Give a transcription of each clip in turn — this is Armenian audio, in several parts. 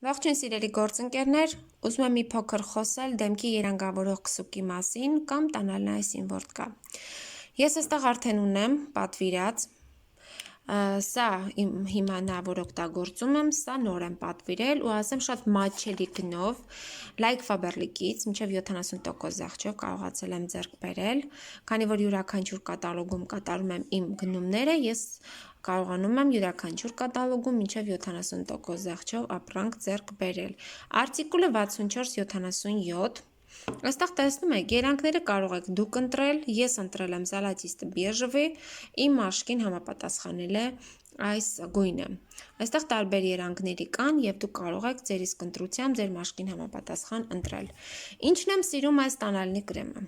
Ողջույն սիրելի գործընկերներ, ուզում եմ մի փոքր խոսել դեմքի երանգավորող քսուկի մասին կամ տանալնայի սիմվորդկա։ Ես այստեղ արդեն ունեմ պատվիրած, սա իմ հիմա նա, որ օգտագործում եմ, սա նոր եմ պատվիրել ու ասեմ շատ մատչելի գնով, Like Faberlic-ից մինչև 70% զեղչով կարողացել եմ ձեռք բերել, քանի որ յուրաքանչյուր կատալոգում կատարում եմ իմ գնումները, ես կարողանում եմ յուրաքանչյուր կատալոգում մինչև 70% զեղչով ապրանք ձեռք բերել։ Արտիկուլը 6477, այստեղ տեսնում եք, երանգները կարող եք դուք ընտրել, ես ընտրել եմ Zolotiste Beige-ի, իմ մաշկին համապատասխանել է այս գույնը։ Այստեղ տարբեր երանգների կան և դուք կարող եք ձեր իսկ ընտրությամբ ձեր մաշկին համապատասխան ընտրել։ Ինչն եմ սիրում այս տանալնի կրեմը,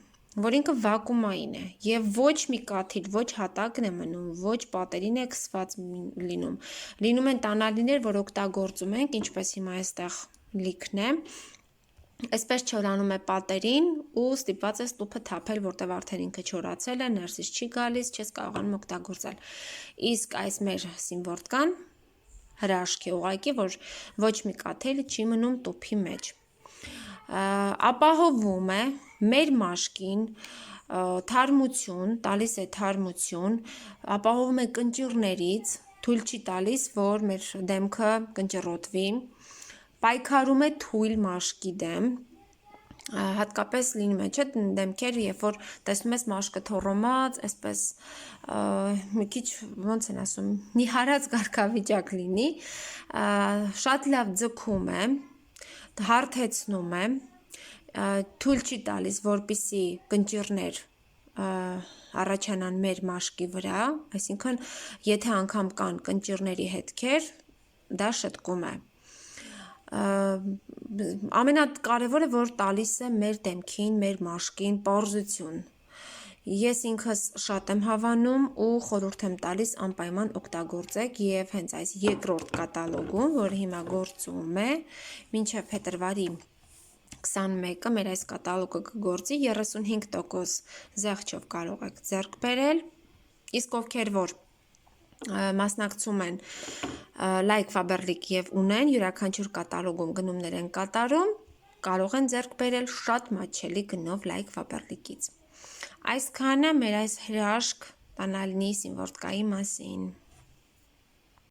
որ ինքը վակուումային է և ոչ մի կաթիլ, ոչ հատակն է մնում, ոչ պատերին է քսված լինում։ Լինում են տանալիներ, որ օգտագործում ենք, ինչպես հիմա այստեղ լիքն է, այսպես չորանում է պատերին ու ստիպված ես տուփը թափել, որտեղ արդեն ինքը չորացել է, ներսից չի գալիս, չես կարողանում օգտագործել։ Իսկ այս մեր սիմվորդկան հրաշք է ուղղակի, որ ոչ մի կաթիլ չի մնում տուփի մեջ։ Ապահովում է մեր մաշկին թարմություն, տալիս է թարմություն, ապահովում է կնճիռներից, թույլ չի տալիս, որ մեր դեմքը կնճռոտվի, պայքարում է թույլ մաշկի դեմ, հատկապես լինում է, չէ, դեմքեր, երբ որ տեսնում ես մաշկը թոռոմած, այսպես մի քիչ ոնց են ասում, նիհարած կարգավիճակ լինի, շատ լավ ձգում է, հարթեցնում է, թույլ չի տալիս, որպեսզի կնճիռներ առաջանան մեր մաշկի վրա, այսինքն եթե անգամ կան կնճիռների հետքեր, դա շտկում է։ Ամենակարևորը, որ տալիս է մեր դեմքին, մեր մաշկին պարզություն։ Ես ինքս շատ եմ հավանում ու խորհուրդ եմ տալիս անպայման օգտագործեք և հենց այս երկրորդ կատալոգում, որը հիմա գործում է, մինչև փետրվարի 21-ը մեր այս կատալոգը կգործի, 35% զեղչով կարող եք ձեռք բերել, իսկ ովքեր որ մասնակցում են Like Faberlic և ունեն յուրաքանչյուր կատալոգում գնումներ են կատարում, կարող են ձեռք բերել շատ մատչելի գնով Like Faberlic-ից։ Այսքանը մեր այս հրաշք տանալնի սիմվորդկայի մասին։